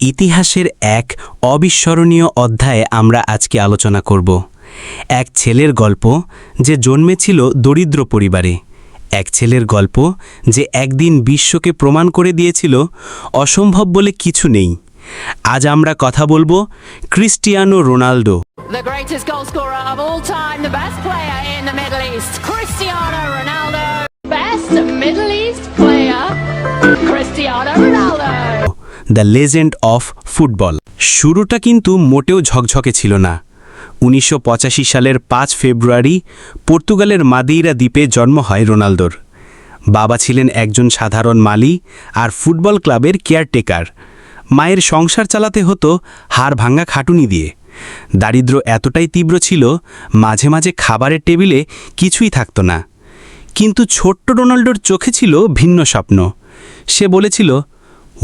ইতিহাসের এক অবিস্মরণীয় অধ্যায়ে আমরা আজকে আলোচনা করব। এক ছেলের গল্প যে জন্মেছিল দরিদ্র পরিবারে, এক ছেলের গল্প যে একদিন বিশ্বকে প্রমাণ করে দিয়েছিল অসম্ভব বলে কিছু নেই। আজ আমরা কথা বলবো Cristiano Ronaldo. The greatest goal scorer of all time, the best player in the Middle East, Cristiano Ronaldo. Best Middle East player, Cristiano Ronaldo. The legend of football. শুরুটা কিন্তু মোটেও ঝকঝকে ছিল না। 1985 সালের 5 ফেব্রুয়ারি পর্তুগালের মাদেইরা দ্বীপে জন্ম হয় রোনালদোর। বাবা ছিলেন একজন সাধারণ মালি আর ফুটবল ক্লাবের কেয়ারটেকার। মায়ের সংসার চালাতে হতো হাড় ভাঙা খাটুনি দিয়ে। দারিদ্র্য এতটাই তীব্র ছিল, মাঝে মাঝে খাবারের টেবিলে কিছুই থাকত না। কিন্তু ছোট্ট রোনাল্ডোর চোখে ছিল ভিন্ন স্বপ্ন। সে বলেছিল,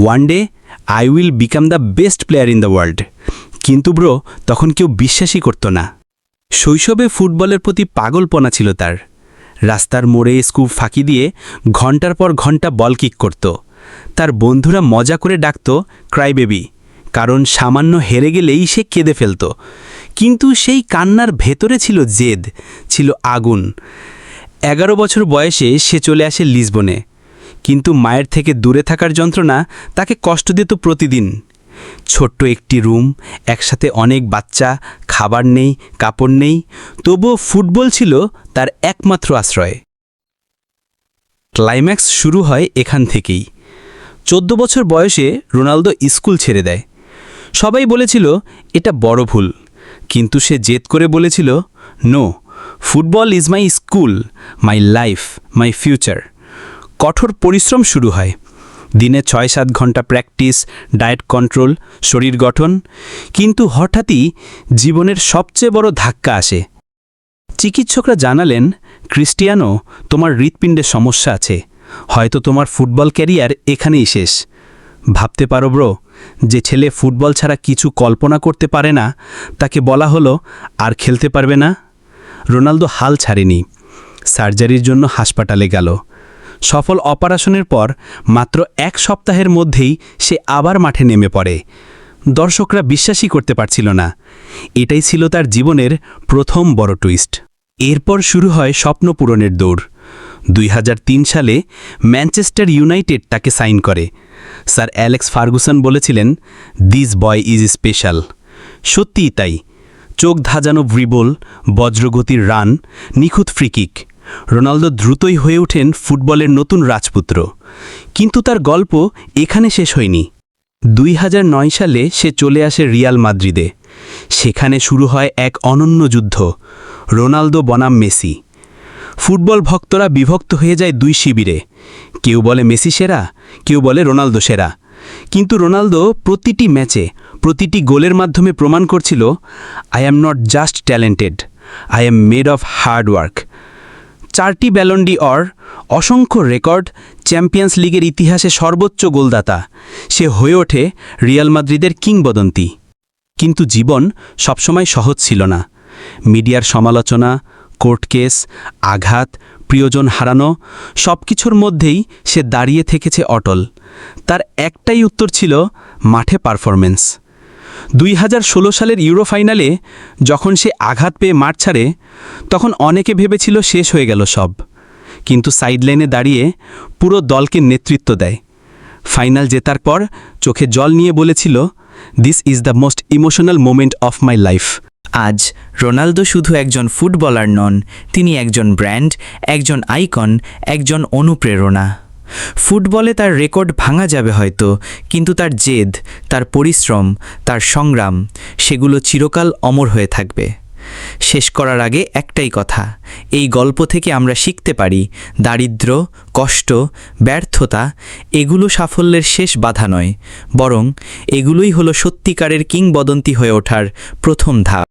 one day I will become the best player in the world. কিন্তু ব্রো, তখন কেউ বিশ্বাসই করত না। শৈশবে ফুটবলের প্রতি পাগলপনা ছিল তার। রাস্তার মোড়ে স্কুপ ফাঁকি দিয়ে ঘন্টার পর ঘন্টা বল কিক করত। তার বন্ধুরা মজা করে ডাকত ক্রাইবেবি, কারণ সামান্য হেরে গেলেই সে কেঁদে ফেলত। কিন্তু সেই কান্নার ভেতরে ছিল জেদ, ছিল আগুন। 11 বছর বয়সে সে চলে আসে লিসবনে। কিন্তু মায়ের থেকে দূরে থাকার যন্ত্রণা তাকে কষ্ট দিত প্রতিদিন। ছোট্ট একটি রুম, একসাথে অনেক বাচ্চা, খাবার নেই, কাপড় নেই, তবুও ফুটবল ছিল তার একমাত্র আশ্রয়। ক্লাইম্যাক্স শুরু হয় এখান থেকেই। 14 বছর বয়সে রোনালদো স্কুল ছেড়ে দেয়। সবাই বলেছিল এটা বড় ভুল, কিন্তু সে জেদ করে বলেছিল, no, football is my school, my life, my future. কঠোর পরিশ্রম শুরু হয়। দিনে 6-7 ঘন্টা প্র্যাকটিস, ডায়েট কন্ট্রোল, শরীর গঠন। কিন্তু হঠাৎই জীবনের সবচেয়ে বড় ধাক্কা আসে। চিকিৎসকরা জানালেন, ক্রিস্টিয়ানো, তোমার হৃৎপিণ্ডের সমস্যা আছে, হয়তো তোমার ফুটবল ক্যারিয়ার এখানেই শেষ। ভাবতে পারো ব্রো, যে ছেলে ফুটবল ছাড়া কিছু কল্পনা করতে পারে না, তাকে বলা হলো আর খেলতে পারবে না। রোনালদো হাল ছাড়েনি। সার্জারির জন্য হাসপাতালে গেল। সফল অপারেশনের পর মাত্র 1 সপ্তাহের মধ্যেই সে আবার মাঠে নেমে পড়ে। দর্শকরা বিশ্বাসই করতে পারছিল না। এটাই ছিল তার জীবনের প্রথম বড় টুইস্ট। এরপর শুরু হয় স্বপ্ন পূরণের দৌড়। 2003 সালে ম্যানচেস্টার ইউনাইটেড তাকে সাইন করে। স্যার অ্যালেক্স ফার্গুসন বলেছিলেন, দিস বয় ইজ স্পেশাল। সত্যিই তাই। চোখ ধাঁধানো ড্রিবল, বজ্রগতির রান, নিখুঁত ফ্রিকিক। রোনালদো দ্রুতই হয়ে ওঠেন ফুটবলের নতুন রাজপুত্র। কিন্তু তার গল্প এখানে শেষ হয়নি। 2009 সালে সে চলে আসে রিয়াল মাদ্রিদে। সেখানে শুরু হয় এক অনন্য যুদ্ধ, রোনালদো বনাম মেসি। ফুটবল ভক্তরা বিভক্ত হয়ে যায় 2 শিবিরে। কেউ বলে মেসি সেরা, কেউ বলে রোনালদো সেরা। কিন্তু রোনালদো প্রতিটি ম্যাচে, প্রতিটি গোলের মাধ্যমে প্রমাণ করছিল, I am not just talented, I am made of hard work. 4টি ব্যালন ডি'অর, অসংখ্য রেকর্ড, চ্যাম্পিয়ন্স লিগের ইতিহাসে সর্বোচ্চ গোলদাতা। সে হয়ে ওঠে রিয়াল মাদ্রিদের কিংবদন্তি। কিন্তু জীবন সবসময় সহজ ছিল না। মিডিয়ার সমালোচনা, কোর্ট কেস, আঘাত, প্রিয়জন হারানো, সবকিছুর মধ্যেই সে দাঁড়িয়ে থেকেছে অটল। তার একটাই উত্তর ছিল মাঠে পারফরমেন্স। 2016 সালের ইউরো ফাইনালে যখন সে আঘাত পেয়ে মাঠ ছাড়ে, তখন অনেকে ভেবেছিল শেষ হয়ে গেল সব। কিন্তু সাইডলাইনে দাঁড়িয়ে পুরো দলকে নেতৃত্ব দেয়। ফাইনাল জেতার পর চোখে জল নিয়ে বলেছিল, this is the most emotional moment of my life. আজ রোনালদো শুধু একজন ফুটবলার নন, তিনি একজন ব্র্যান্ড, একজন আইকন, একজন অনুপ্রেরণা। ফুটবলে তার রেকর্ড ভাঙা যাবে হয়তো, কিন্তু তার জেদ, তার পরিশ্রম, তার সংগ্রাম, সেগুলো চিরকাল অমর হয়ে থাকবে। শেষ করার আগে একটাই কথা, এই গল্প থেকে আমরা শিখতে পারি, দারিদ্র্য, কষ্ট, ব্যর্থতা এগুলো সাফল্যের শেষ বাধা নয়, বরং এগুলোই হলো সত্যিকারের কিংবদন্তি হয়ে ওঠার প্রথম ধাপ।